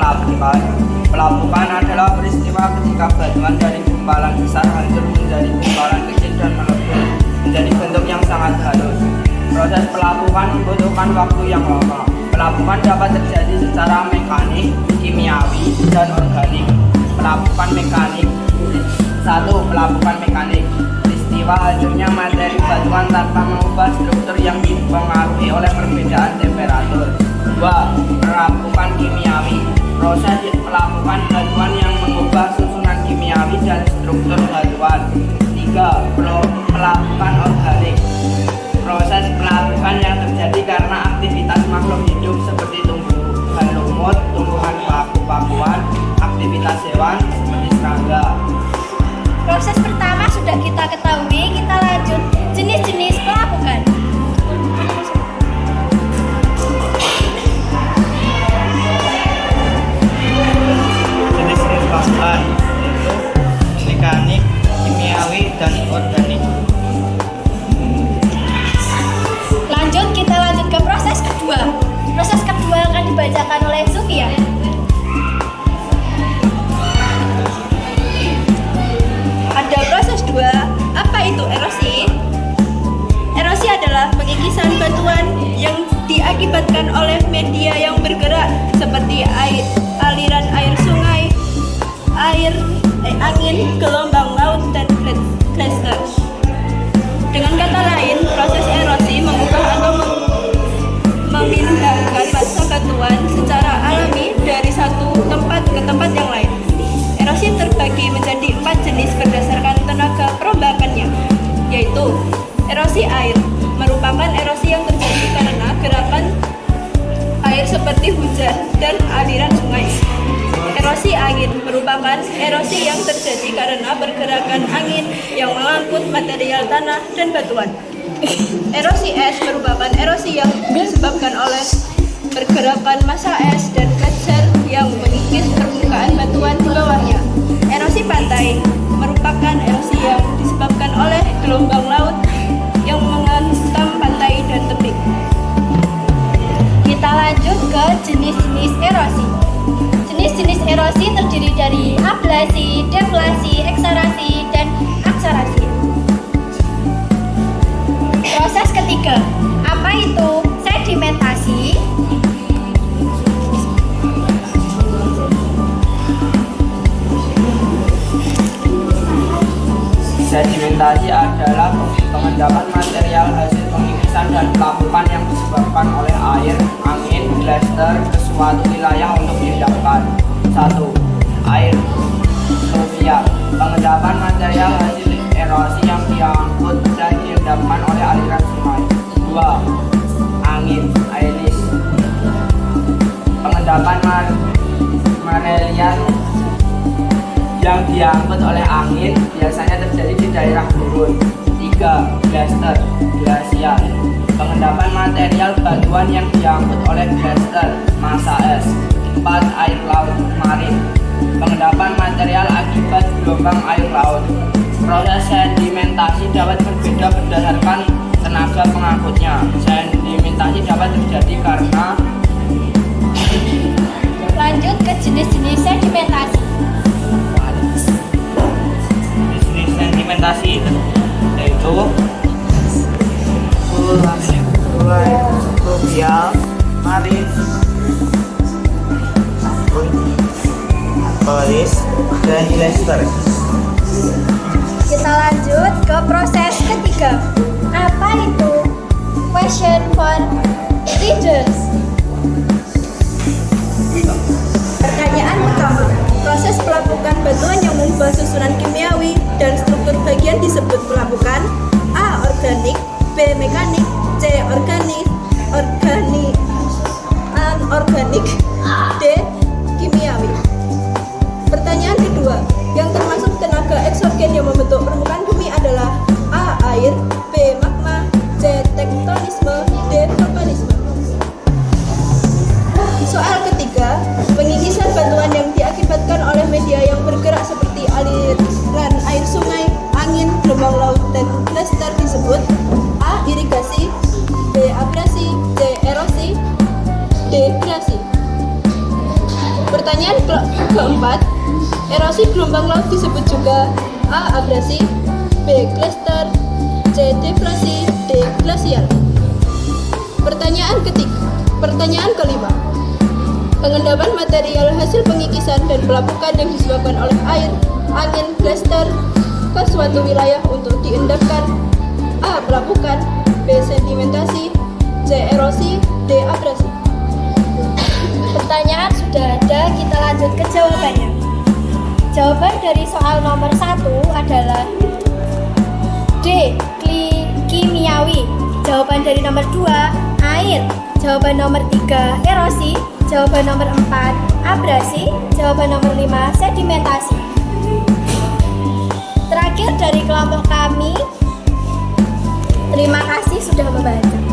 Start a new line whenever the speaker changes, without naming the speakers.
pelapukan. Pelapukan adalah peristiwa ketika batuan dari gumpalan besar hancur menjadi gumpalan kecil dan melebur menjadi bentuk yang sangat halus. Proses pelapukan membutuhkan waktu yang lama. Pelapukan dapat terjadi secara mekanik, kimiawi, dan organik. Pelapukan mekanik. 1. Pelapukan mekanik. Peristiwa hancurnya materi batuan tanpa mengubah struktur yang dipengaruhi oleh perbedaan temperatur. 2. Pelapukan kimiawi. Proses pelapukan batuan yang mengubah susunan kimiawi dan struktur batuan. 3. Pelapukan organik. Proses pelapukan yang terjadi karena aktivitas makhluk hidup seperti tumbuhan lumut, tumbuhan paku-pakuan, aktivitas hewan seperti serangga.
Proses pertama sudah kita ketahui, kita lanjut jenis-jenis pelapukan.
Jenis-jenis pelapukan yaitu mekanik, kimiawi, dan organik.
Lanjut, kita lanjut ke proses kedua. Proses kedua akan dibacakan oleh Sufia.
Ada proses 2. Apa itu erosi? Erosi adalah pengikisan batuan yang diakibatkan oleh media yang bergerak seperti air, aliran air sungai, angin, gelombang laut, dan glacier. Dengan kata lain, proses erosi mengubah atau memindahkan massa batuan secara alami dari satu tempat ke tempat yang lain. Erosi terbagi menjadi 4 jenis berdasarkan tenaga perombakannya, yaitu erosi air, merupakan erosi yang terjadi karena gerakan air seperti hujan dan aliran sungai. Erosi angin merupakan erosi yang terjadi karena pergerakan angin yang mengangkut material tanah dan batuan. Erosi es merupakan erosi yang disebabkan oleh pergerakan massa es dan glacier yang mengikis permukaan batuan di bawahnya. Erosi pantai merupakan erosi yang disebabkan oleh gelombang laut yang menghantam pantai dan tebing.
Kita lanjut ke jenis-jenis erosi. Jenis-jenis erosi terdiri dari ablasi, deflasi, ekserasi, dan akserasi. Proses ketiga, apa itu sedimentasi?
Sedimentasi adalah pengendapan material hasil pengikisan dan pelapukan yang disebabkan oleh air, angin, glacier ke suatu wilayah untuk diendapkan. 1. Air fluvial. Pengendapan material hasil erosi yang diangkut dan diendapkan oleh aliran sungai. 2. Angin ailis. Pengendapan material yang diangkut oleh angin biasanya terjadi di daerah gurun. 3. Glacial. Pengendapan material batuan yang diangkut oleh glacier, massa es. 4. Air laut marin. Pengendapan material akibat gelombang air laut. Proses sedimentasi dapat berbeda berdasarkan tenaga pengangkutnya. Sedimentasi dapat terjadi karena
Lanjut ke jenis-jenis sedimentasi.
jenis sedimentasi yaitu fluvial, marin, polis, dan glacier.
Kita lanjut ke proses ketiga. Apa itu question for readers?
Pertanyaan pertama, proses pelapukan batuan yang mengubah susunan kimiawi dan struktur bagian disebut pelapukan. A. Organik, B. Mekanik, C. Anorganik, D. Kimiawi. Pertanyaan kedua, yang termasuk tenaga eksogen yang membentuk permukaan bumi adalah A. Air, B. Magma, C. Tektonisme, D. vulkanisme. Soal ketiga, pengikisan batuan Pertanyaan keempat, erosi gelombang laut disebut juga A. Abrasi, B. Glacier, C. Deflasi, D. Glasial. Pertanyaan kelima, pengendapan material hasil pengikisan dan pelapukan yang disebabkan oleh air, angin, glacier ke suatu wilayah untuk diendapkan. A. Pelapukan, B. Sedimentasi, C. Erosi, D. Abrasi.
Pertanyaan sudah ada, kita lanjut ke jawabannya. Jawaban dari soal nomor 1 adalah D. Kimiawi. Jawaban dari nomor 2 air. Jawaban nomor 3 erosi. Jawaban nomor 4 abrasi. Jawaban nomor 5 sedimentasi. Terakhir dari kelompok kami, terima kasih sudah membaca.